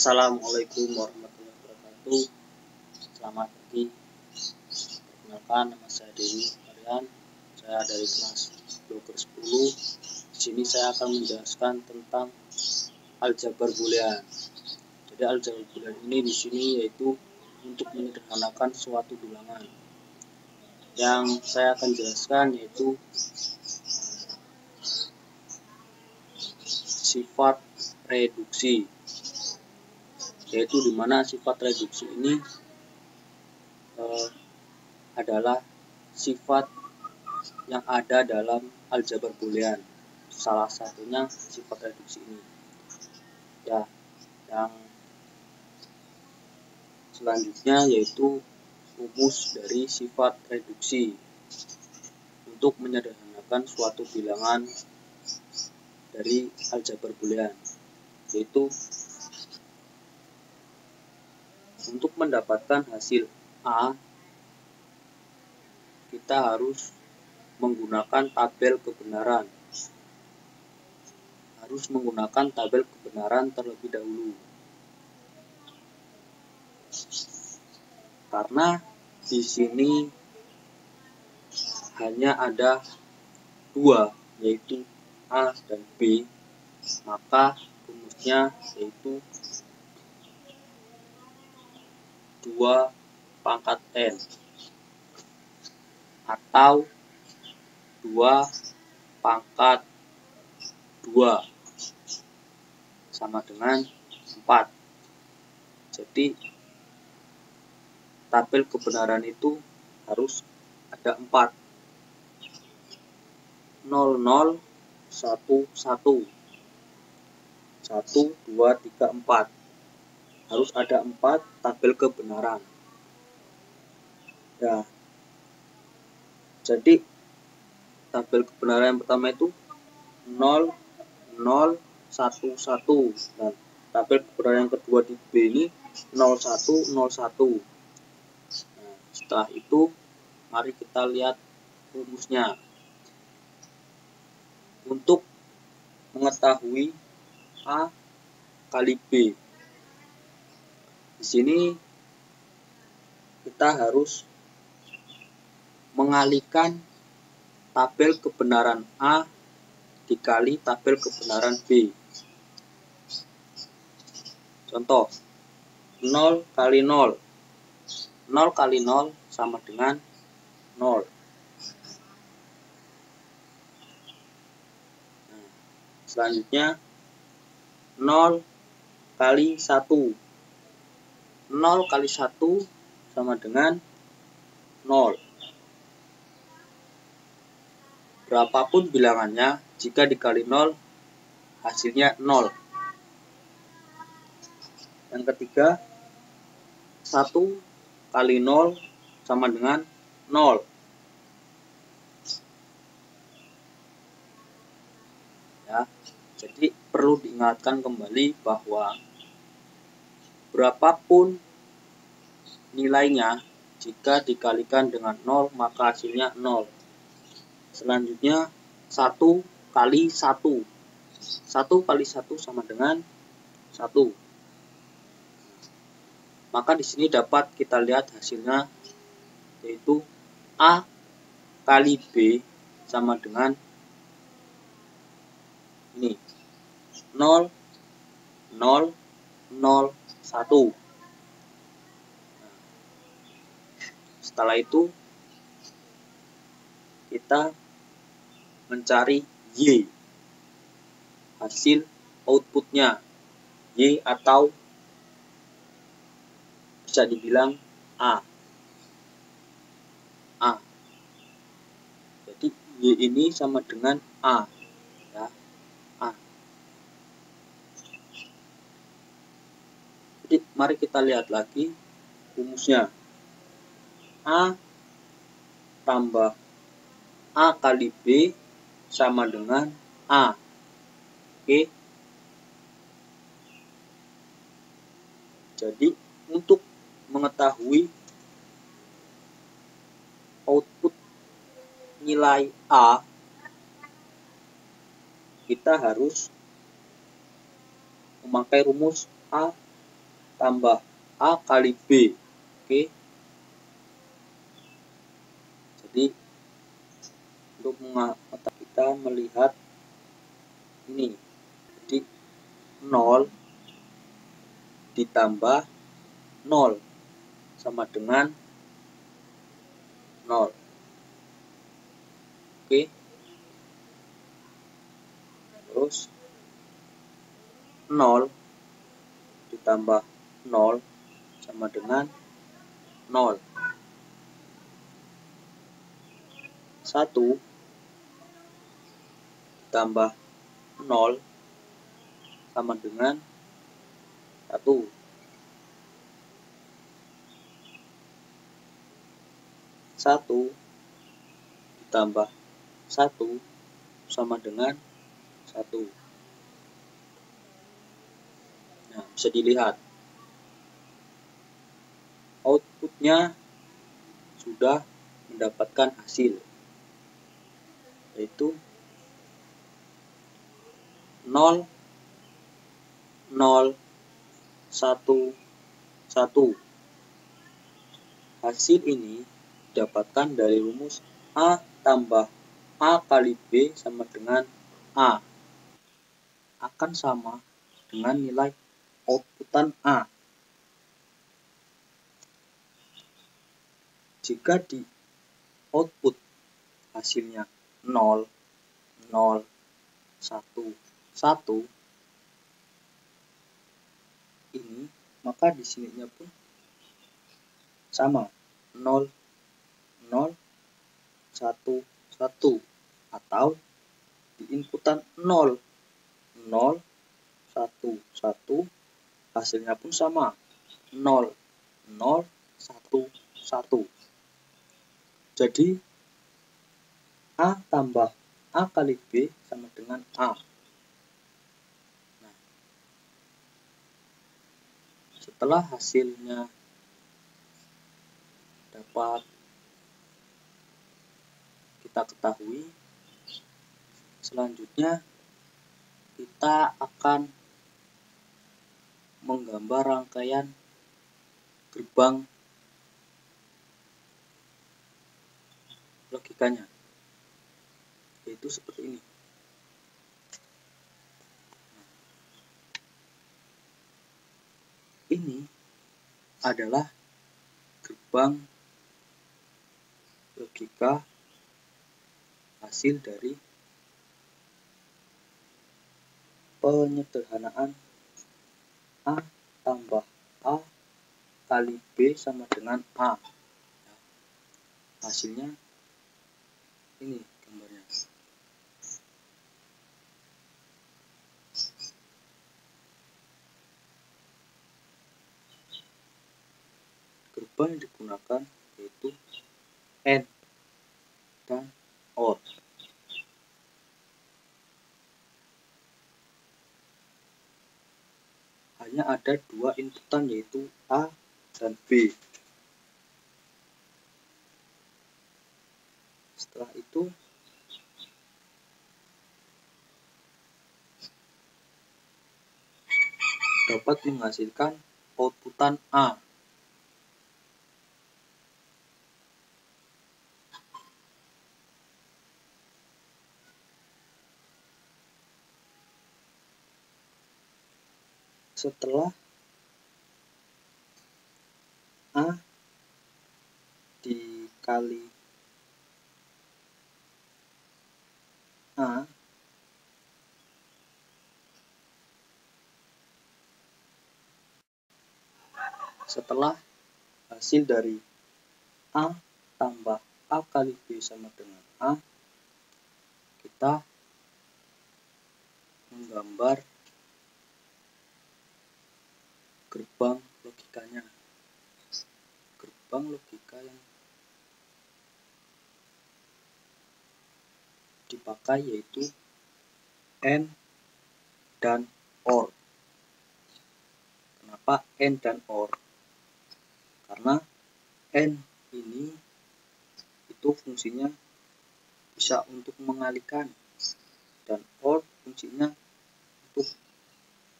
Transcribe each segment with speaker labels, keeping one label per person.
Speaker 1: Assalamualaikum warahmatullahi wabarakatuh. Selamat pagi. Perkenalkan, nama saya Dewi Aryan. Saya dari kelas 2/10. Di sini saya akan menjelaskan tentang aljabar boolean. Jadi aljabar boolean ini di sini yaitu untuk menyederhanakan suatu bilangan. Yang saya akan jelaskan yaitu sifat reduksi. Yaitu dimana sifat reduksi ini adalah sifat yang ada dalam aljabar boolean. Salah satunya sifat reduksi ini. Ya, yang selanjutnya yaitu rumus dari sifat reduksi untuk menyederhanakan suatu bilangan dari aljabar boolean, yaitu untuk mendapatkan hasil A kita harus menggunakan tabel kebenaran. Terlebih dahulu. Karena di sini hanya ada dua, yaitu A dan B, maka rumusnya yaitu 2 pangkat N atau 2 pangkat 2 sama dengan 4. Jadi tabel kebenaran itu harus ada 4. 0, 0, 1, 1. 1, 2, 3, 4. Harus ada 4 tabel kebenaran. Ya. Jadi tabel kebenaran yang pertama itu 0, 0, 1, 1. Dan tabel kebenaran yang kedua di B ini 0, 1, 0, 1. Nah, setelah itu mari kita lihat rumusnya. Untuk mengetahui A kali B, di sini kita harus mengalihkan tabel kebenaran A dikali tabel kebenaran B. Contoh, 0 kali 0. 0 kali 0 sama dengan 0. Nah, selanjutnya 0 kali 1. 0 kali 1 sama dengan 0. Berapapun bilangannya, jika dikali 0, hasilnya 0. Yang ketiga, 1 kali 0 sama dengan 0. Ya, jadi perlu diingatkan kembali bahwa berapapun nilainya, jika dikalikan dengan 0, maka hasilnya 0. Selanjutnya 1 kali 1. 1 kali 1 sama dengan 1. Maka di sini dapat kita lihat hasilnya yaitu A kali B sama dengan ini 0, 0, 0, 1. Setelah itu kita mencari Y, hasil outputnya, Y atau bisa dibilang A. Jadi Y ini sama dengan A. Ya, A. Jadi mari kita lihat lagi rumusnya. A tambah A kali B sama dengan A. Oke. Jadi untuk mengetahui output nilai A, kita harus memakai rumus A tambah A kali B. Oke. Jadi untuk kita melihat ini. Jadi 0 ditambah 0 sama dengan 0. Oke. Terus 0 ditambah 0 sama dengan 0. 1 ditambah 0 sama dengan 1. 1 ditambah 1 sama dengan 1. Nah, bisa dilihat outputnya sudah mendapatkan hasil, yaitu 0, 0, 1, 1. Hasil ini didapatkan dari rumus A tambah A kali B sama dengan A. Akan sama dengan nilai outputan A. Jika di output hasilnya 0, 0, 1, 1 ini, maka di sininya pun sama, 0, 0, 1, 1, atau di inputan 0, 0, 1, 1, hasilnya pun sama, 0, 0, 1, 1. Jadi A tambah A kali B sama dengan A. Nah, setelah hasilnya dapat kita ketahui, selanjutnya kita akan menggambar rangkaian gerbang logikanya, yaitu seperti ini. Ini adalah gerbang logika hasil dari penyederhanaan A tambah A kali B sama dengan A. Hasilnya ini gambarnya. Gerbang yang digunakan yaitu AND dan OR. Hanya ada dua inputan, yaitu A dan B. Setelah itu dapat menghasilkan outputan A. Setelah A dikali A, setelah hasil dari A tambah A kali B sama dengan A, kita menggambar gerbang logikanya. Gerbang logika yang dipakai yaitu AND dan OR. Kenapa AND dan OR? Karena AND ini itu fungsinya bisa untuk mengalihkan, dan OR fungsinya untuk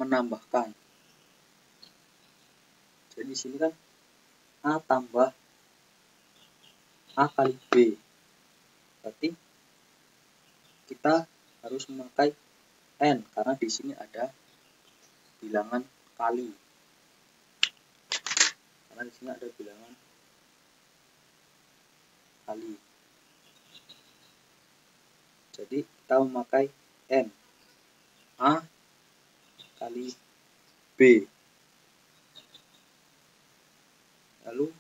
Speaker 1: menambahkan. Jadi di sini kan A tambah A kali B. Berarti kita harus memakai N karena di sini ada bilangan kali. Karena di sini ada bilangan kali. Jadi kita memakai N. A kali B. Lalu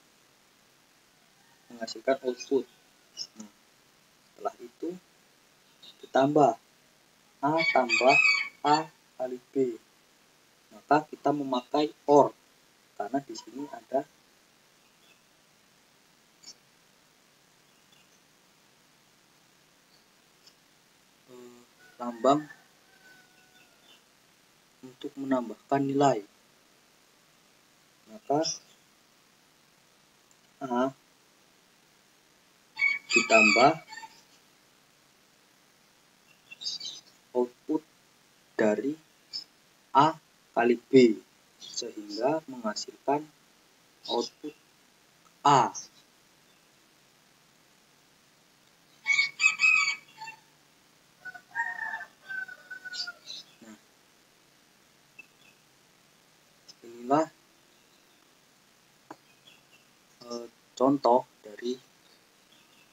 Speaker 1: menghasilkan output. Nah, setelah itu ditambah A tambah A kali B. Maka kita memakai OR karena di sini ada lambang untuk menambahkan nilai. Maka A ditambah output dari A kali B sehingga menghasilkan output A. Nah, inilah contoh dari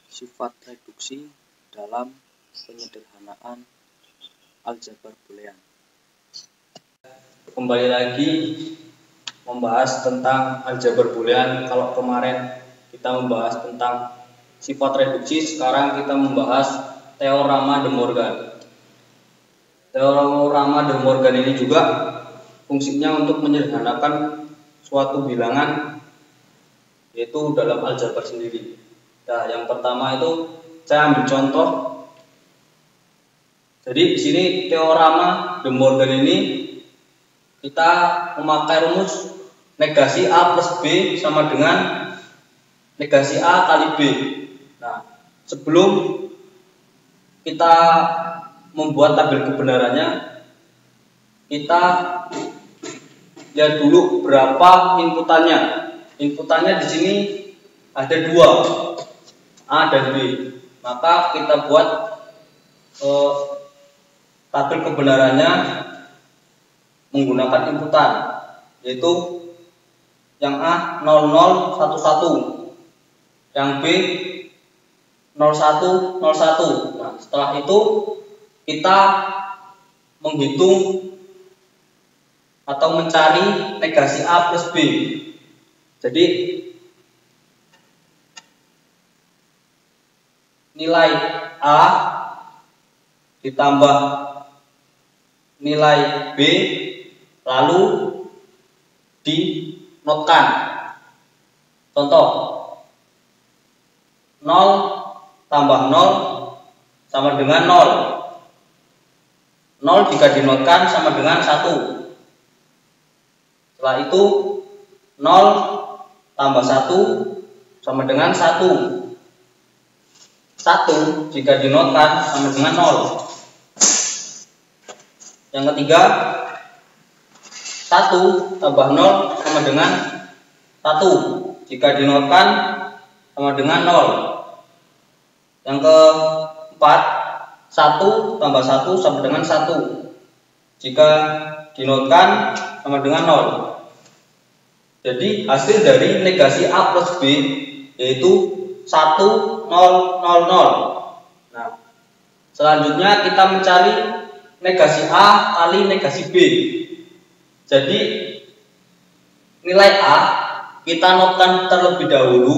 Speaker 1: sifat reduksi dalam penyederhanaan aljabar boolean.
Speaker 2: Kembali lagi membahas tentang aljabar boolean. Kalau kemarin kita membahas tentang sifat reduksi, sekarang kita membahas teorema De Morgan. Teorema De Morgan ini juga fungsinya untuk menyederhanakan suatu bilangan, yaitu dalam aljabar sendiri. Nah, yang pertama itu saya ambil contoh. Jadi di sini teorema De Morgan ini kita memakai rumus negasi A plus B sama dengan negasi A kali B. Nah, sebelum kita membuat tabel kebenarannya, kita lihat dulu berapa inputannya. Inputannya di sini ada 2, A dan B. Maka kita buat tabel kebenarannya menggunakan inputan, yaitu yang A 0011, yang B 0101. Nah, setelah itu kita menghitung atau mencari negasi A plus B. Jadi nilai A ditambah nilai B lalu dinotkan. Contoh, 0 tambah 0 sama dengan 0. 0 jika dinotkan sama dengan 1. Setelah itu 0 tambah 1 sama dengan 1. 1 jika dinotkan sama dengan 0. Yang ketiga, 1 tambah 0 sama dengan 1 jika dinotkan sama dengan 0. Yang keempat, 1 tambah 1 sama dengan 1 jika dinotkan sama dengan 0. Jadi hasil dari negasi A plus B yaitu 1, 0, 0, 0. Nah, selanjutnya kita mencari negasi A kali negasi B. Jadi nilai A kita notkan terlebih dahulu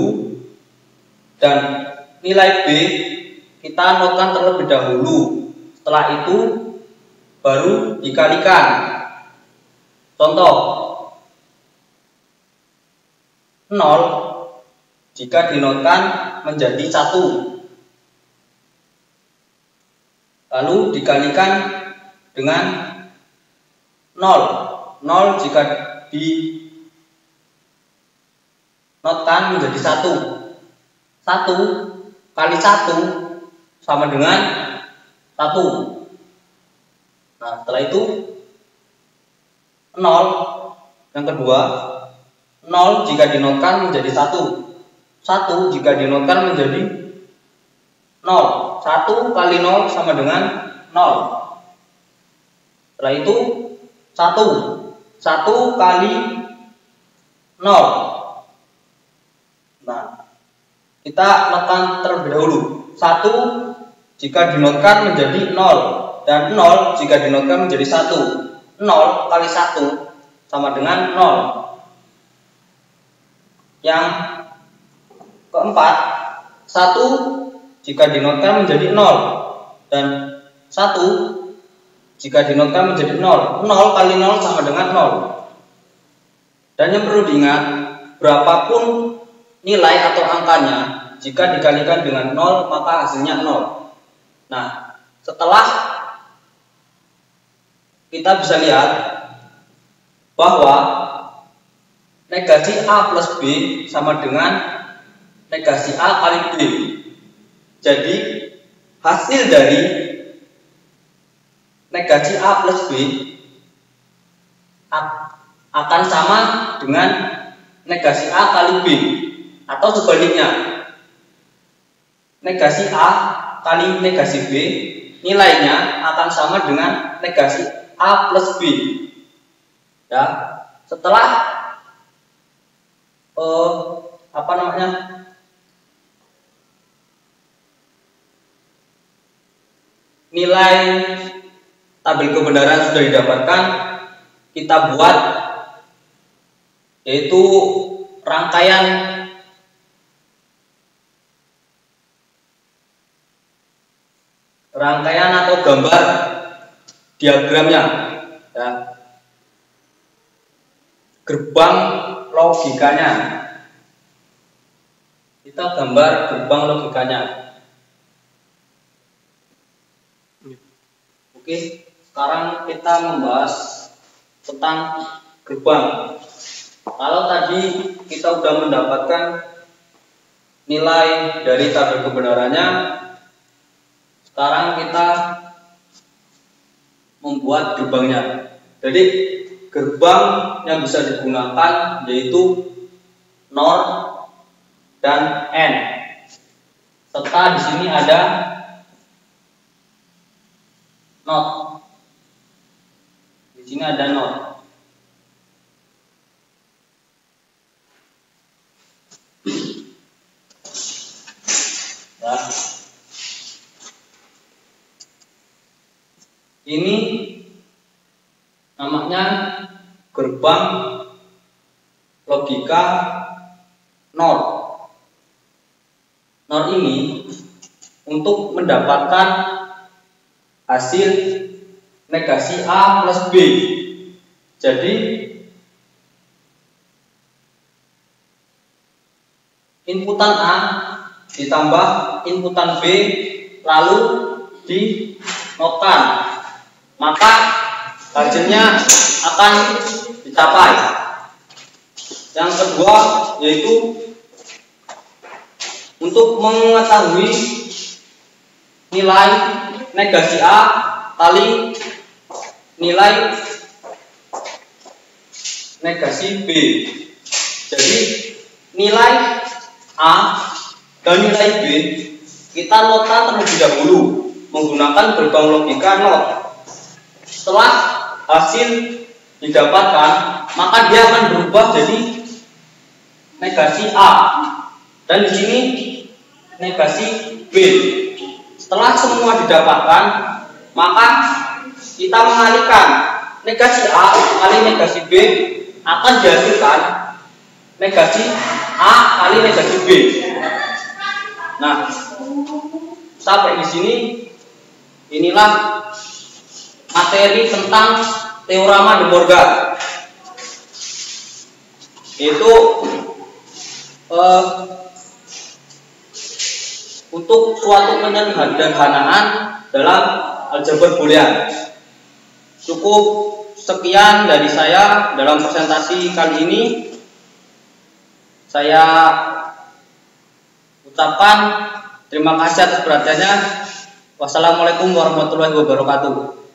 Speaker 2: dan nilai B kita notkan terlebih dahulu. Setelah itu baru dikalikan. Contoh, 0 jika dinotkan menjadi 1, lalu dikalikan dengan 0. 0 jika dinotkan menjadi 1. 1 kali 1 sama dengan 1. Nah, setelah itu 0 yang kedua, 0 0 jika dinotkan menjadi 1. 1 jika dinotkan menjadi 0. 1 kali 0 sama dengan 0. Setelah itu 1 kali 0. Nah, kita notkan terlebih dahulu. 1 jika dinotkan menjadi 0 dan 0 jika dinotkan menjadi 1. 0 kali 1 sama dengan 0. Yang keempat, 1 jika dinotkan menjadi 0 dan 1 jika dinotkan menjadi 0. 0 kali 0 sama dengan 0. Dan yang perlu diingat, berapapun nilai atau angkanya, jika dikalikan dengan 0 maka hasilnya 0. Nah, setelah kita bisa lihat bahwa negasi A plus B sama dengan negasi A kali B. Jadi hasil dari negasi A plus B akan sama dengan negasi A kali B, atau sebaliknya, negasi A kali negasi B nilainya akan sama dengan negasi A plus B. Ya, setelah nilai tabel kebenaran sudah didapatkan, kita buat yaitu rangkaian atau gambar diagramnya, ya. Gerbang logikanya, kita gambar gerbang logikanya. Oke, sekarang kita membahas tentang gerbang. Kalau tadi kita sudah mendapatkan nilai dari tabel kebenarannya, sekarang kita membuat gerbangnya. Jadi gerbang yang bisa digunakan yaitu NOR dan N. Serta di sini ada NOT. Di sini ada NOT. Ya. Ini namanya gerbang logika NOR. NOR ini untuk mendapatkan hasil negasi A plus B. Jadi inputan A ditambah inputan B lalu dinotkan, maka hasilnya akan dicapai. Yang kedua yaitu untuk mengetahui nilai negasi A kali nilai negasi B. Jadi nilai A dan nilai B kita notkan terlebih dahulu menggunakan gerbang logika NOT. Setelah hasil didapatkan, maka dia akan berubah jadi negasi A dan di sini negasi B. Setelah semua didapatkan, maka kita mengalihkan negasi A kali negasi B akan dihasilkan negasi A kali negasi B. Nah, sampai di sini inilah materi tentang teorema de Morgan. Itu untuk suatu penyederhanaan dalam aljabar boolean. Cukup sekian dari saya dalam presentasi kali ini. Saya ucapkan terima kasih atas perhatiannya. Wassalamualaikum warahmatullahi wabarakatuh.